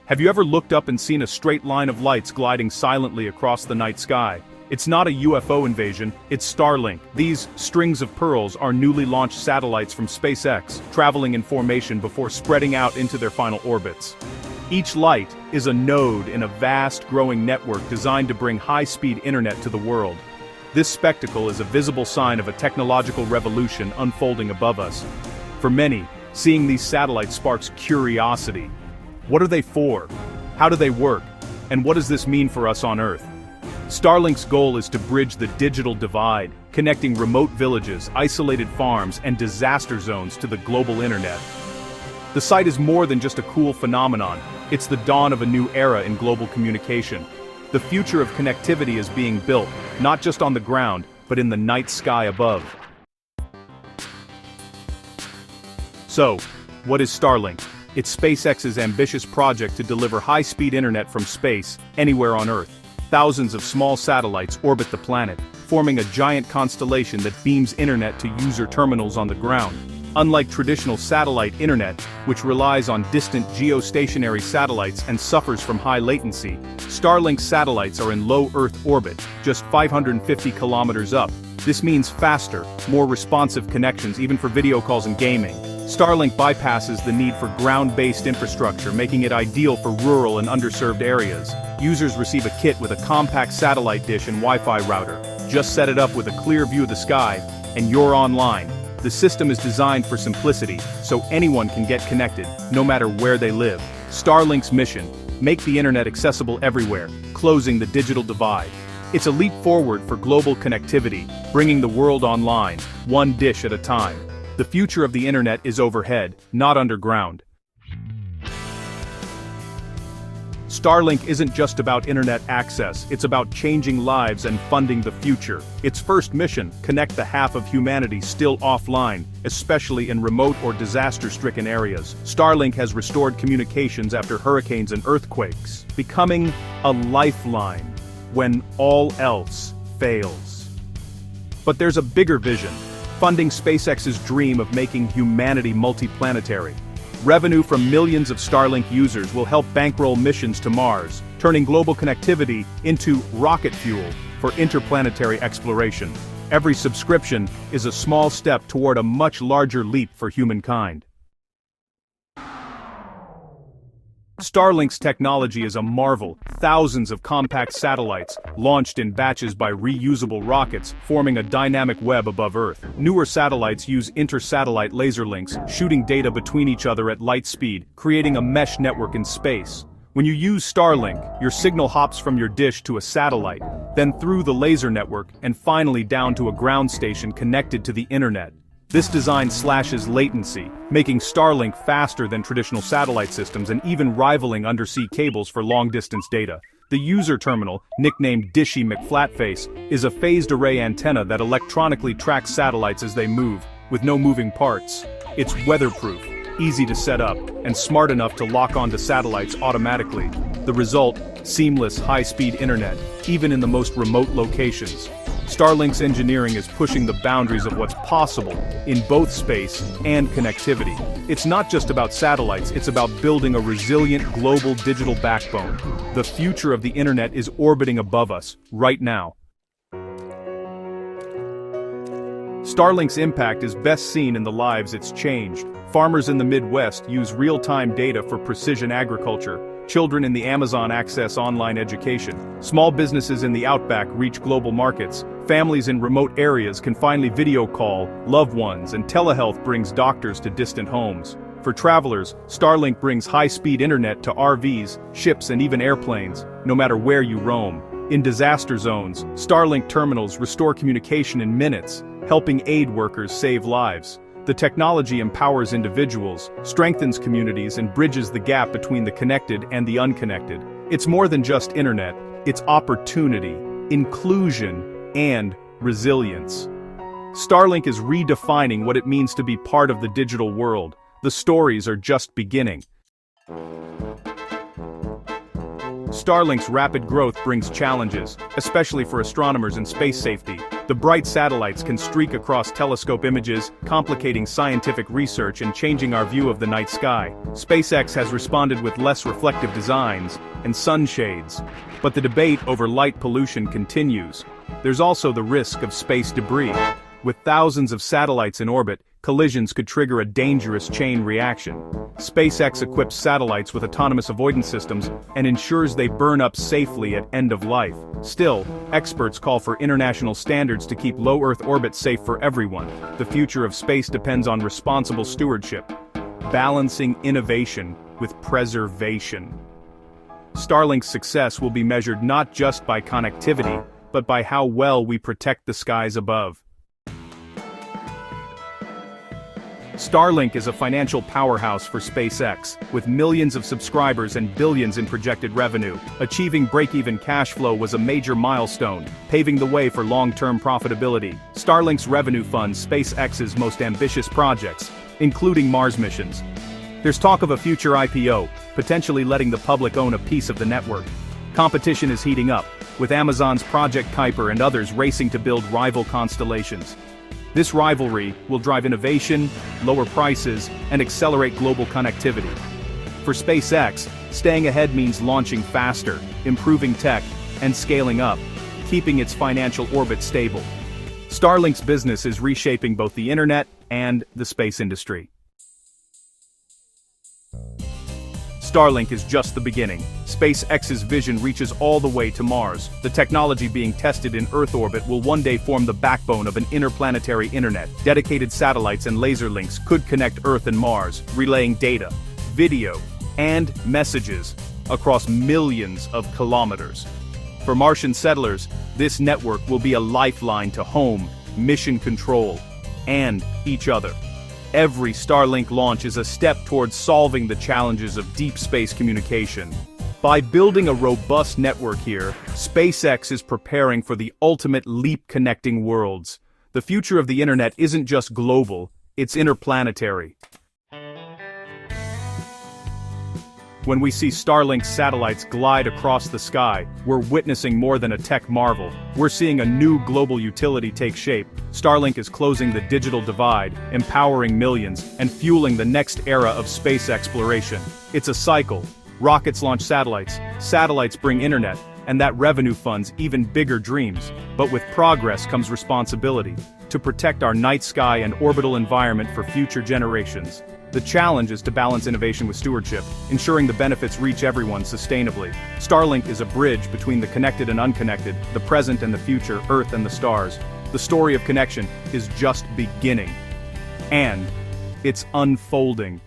Have you ever looked up and seen a straight line of lights gliding silently across the night sky? It's not a UFO invasion, it's Starlink. These strings of pearls are newly launched satellites from SpaceX, traveling in formation before spreading out into their final orbits. Each light is a node in a vast, growing network designed to bring high-speed internet to the world. This spectacle is a visible sign of a technological revolution unfolding above us. For many, seeing these satellites sparks curiosity. What are they for? How do they work? And what does this mean for us on Earth? Starlink's goal is to bridge the digital divide, connecting remote villages, isolated farms, and disaster zones to the global internet. The site is more than just a cool phenomenon, it's the dawn of a new era in global communication. The future of connectivity is being built, not just on the ground, but in the night sky above. So, what is Starlink? It's SpaceX's ambitious project to deliver high-speed internet from space, anywhere on Earth. Thousands of small satellites orbit the planet, forming a giant constellation that beams internet to user terminals on the ground. Unlike traditional satellite internet, which relies on distant geostationary satellites and suffers from high latency, Starlink satellites are in low Earth orbit, just 550 kilometers up. This means faster, more responsive connections even for video calls and gaming. Starlink bypasses the need for ground-based infrastructure, making it ideal for rural and underserved areas. Users receive a kit with a compact satellite dish and Wi-Fi router. Just set it up with a clear view of the sky, and you're online. The system is designed for simplicity, so anyone can get connected, no matter where they live. Starlink's mission: make the internet accessible everywhere, closing the digital divide. It's a leap forward for global connectivity, bringing the world online, one dish at a time. The future of the internet is overhead, not underground. Starlink isn't just about internet access, it's about changing lives and funding the future. Its first mission: connect the half of humanity still offline, especially in remote or disaster-stricken areas. Starlink has restored communications after hurricanes and earthquakes, becoming a lifeline when all else fails. But there's a bigger vision: funding SpaceX's dream of making humanity multiplanetary. Revenue from millions of Starlink users will help bankroll missions to Mars, turning global connectivity into rocket fuel for interplanetary exploration. Every subscription is a small step toward a much larger leap for humankind. Starlink's technology is a marvel. Thousands of compact satellites, launched in batches by reusable rockets, forming a dynamic web above Earth. Newer satellites use inter-satellite laser links, shooting data between each other at light speed, creating a mesh network in space. When you use Starlink, your signal hops from your dish to a satellite, then through the laser network, and finally down to a ground station connected to the internet. This design slashes latency, making Starlink faster than traditional satellite systems and even rivaling undersea cables for long-distance data. The user terminal, nicknamed Dishy McFlatface, is a phased array antenna that electronically tracks satellites as they move, with no moving parts. It's weatherproof, easy to set up, and smart enough to lock onto satellites automatically. The result: seamless, high-speed internet, even in the most remote locations. Starlink's engineering is pushing the boundaries of what's possible in both space and connectivity. It's not just about satellites, it's about building a resilient global digital backbone. The future of the internet is orbiting above us, right now. Starlink's impact is best seen in the lives it's changed. Farmers in the Midwest use real-time data for precision agriculture. Children in the Amazon access online education. Small businesses in the Outback reach global markets. Families in remote areas can finally video call loved ones, and telehealth brings doctors to distant homes. For travelers, Starlink brings high-speed internet to RVs, ships, and even airplanes, no matter where you roam. In disaster zones, Starlink terminals restore communication in minutes, helping aid workers save lives. The technology empowers individuals, strengthens communities, and bridges the gap between the connected and the unconnected. It's more than just internet, it's opportunity, inclusion, and resilience. Starlink is redefining what it means to be part of the digital world. The stories are just beginning. Starlink's rapid growth brings challenges, especially for astronomers and space safety. The bright satellites can streak across telescope images, complicating scientific research and changing our view of the night sky. SpaceX has responded with less reflective designs and sunshades. But the debate over light pollution continues. There's also the risk of space debris. With thousands of satellites in orbit, collisions could trigger a dangerous chain reaction. SpaceX equips satellites with autonomous avoidance systems and ensures they burn up safely at end of life. Still, experts call for international standards to keep low Earth orbit safe for everyone. The future of space depends on responsible stewardship, balancing innovation with preservation. Starlink's success will be measured not just by connectivity, but by how well we protect the skies above. Starlink is a financial powerhouse for SpaceX, with millions of subscribers and billions in projected revenue. Achieving break-even cash flow was a major milestone, paving the way for long-term profitability. Starlink's revenue funds SpaceX's most ambitious projects, including Mars missions. There's talk of a future IPO, potentially letting the public own a piece of the network. Competition is heating up, with Amazon's Project Kuiper and others racing to build rival constellations. This rivalry will drive innovation, lower prices, and accelerate global connectivity. For SpaceX, staying ahead means launching faster, improving tech, and scaling up, keeping its financial orbit stable. Starlink's business is reshaping both the internet and the space industry. Starlink is just the beginning. SpaceX's vision reaches all the way to Mars. The technology being tested in Earth orbit will one day form the backbone of an interplanetary internet. Dedicated satellites and laser links could connect Earth and Mars, relaying data, video, and messages across millions of kilometers. For Martian settlers, this network will be a lifeline to home, mission control, and each other. Every Starlink launch is a step towards solving the challenges of deep space communication. By building a robust network here, SpaceX is preparing for the ultimate leap connecting worlds. The future of the internet isn't just global, it's interplanetary. When we see Starlink's satellites glide across the sky, we're witnessing more than a tech marvel. We're seeing a new global utility take shape. Starlink is closing the digital divide, empowering millions, and fueling the next era of space exploration. It's a cycle. Rockets launch satellites, satellites bring internet, and that revenue funds even bigger dreams. But with progress comes responsibility, to protect our night sky and orbital environment for future generations. The challenge is to balance innovation with stewardship, ensuring the benefits reach everyone sustainably. Starlink is a bridge between the connected and unconnected, the present and the future, Earth and the stars. The story of connection is just beginning. And it's unfolding.